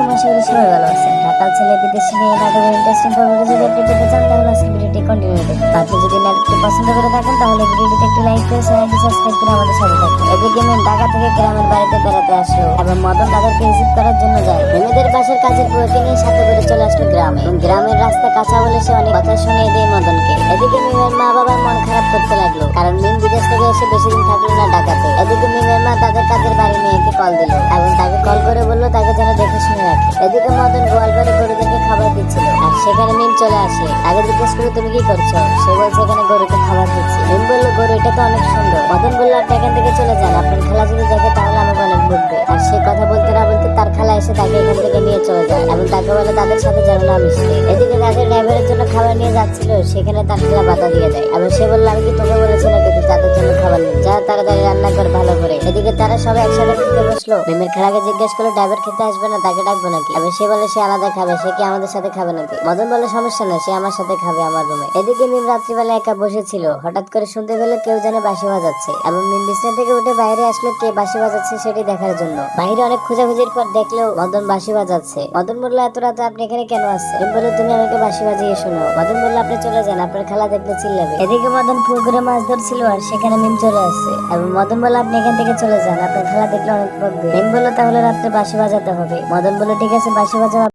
আলাইকুম, আশা করি সবাই ভালো আছেন। ঢাকার ছেলে বিদেশি নিয়ে নাটকের ইন্টারেস্টিং পর্বটি যদি আপনি পেতে চান তাহলে আজকে ভিডিওটি কন্টিনিউ দেখুন। আপনি যদি নাটকটি পছন্দ করে থাকেন তাহলে ভিডিওটিতে একটি লাইক করে চ্যানেলটি সাবস্ক্রাইব করে আমাদের সাথে থাকুন। এদিকে মিম ঢাকা থেকে গ্রামের বাড়িতে বেড়াতে আসলো এবং মদন তাদেরকে রিসিভ করার জন্য যায়। মিমেদের পাশের কাজের বউকে নিয়ে সাথে করে চলে আসলো গ্রামে। গ্রামের রাস্তা কাঁচা বলে সে অনেক কথা শুনিয়ে দেয় মদনকে। এদিকে মিমের মা বাবার মন খারাপ করতে লাগলো, কারণ মিম বিদেশ থেকে এসে বেশি দিন থাকলো না ঢাকাতে। এদিকে মিমের মা তাদের কাজের বাড়ি মেয়েকে কল দিল এবং তাকে কল করে বললো তাকে যেন দেখে শুনে রাখে। এদিকে মদন গোয়ালবাড়ি গরুদেরকে খাবার দিচ্ছিল আর সেখানে মিম চলে আসে। তাকে জিজ্ঞেস করে তুমি কি করছো? সে বলছে এখানে গরুকে খাবার দিচ্ছি। মিম বললো গরু এটা তো অনেক সুন্দর। মদন বললো আপনি এখান থেকে চলে যান, আপনার খালা যদি দেখে তাহলে আমাকে অনেক বকবে। আর সে কথা বলতে না বলতে তার খালা এসে তাকে এখান থেকে নিয়ে চলে যায় এবং তাকে বলে তাদের সাথে যেন না মিশতে। এদিকে তাদের ড্রাইভারের জন্য খাবার নিয়ে যাচ্ছিল, সেখানে তার খালা বাধা দিয়ে দেয় এবং সে বললো আমি কি তোকে বলেছি নাকি তুই তাদের জন্য খাবার নিয়ে যা, তাড়াতাড়ি রান্না কর ভালো করে। এদিকে তারা সবাই একসাথে খেতে বসলো। মিমের খালাকে জিজ্ঞেস করলো ড্রাইভার খেতে আসবে না, তাকে ডাকবো নাকি? এবং সে বলে সে আলাদা খাবে, সে কি আমাদের সাথে খাবে নাকি? মদন বলে সমস্যা না, সে আমার সাথে খাবে আমার রুমে। এদিকে মিম রাত্রিবেলা একা বসেছিল, হঠাৎ করে শুনতে পেলো কেউ যেন বাঁশি বাজাচ্ছে এবং মিম বিছানা থেকে উঠে বাইরে আসলো কে বাঁশি বাজাচ্ছে সেটি দেখার জন্য। বাইরে অনেক খোঁজাখুঁজির পর দেখলো মদন বাঁশি বাজাচ্ছে। মদন বললো এত রাতে আপনি এখানে কেন আসছেন? মিম বললো তুমি আমাকে বাঁশি বাজিয়ে শোনো। মদন বললো আপনি চলে যান, আপনার খালা দেখলে চিল্লাবে। এদিকে মদন পুকুরে মাছ ধরছিল আর সেখানে মিম চলে আসছে এবং মদন বললো আপনি এখান থেকে চলে যান, আপনার খালা দেখলে অনেক বকবে। মিম বললো তাহলে রাত্রে বাঁশি বাজাতে হবে। মদন বললো ঠিক আছে বাঁশি বাজাও।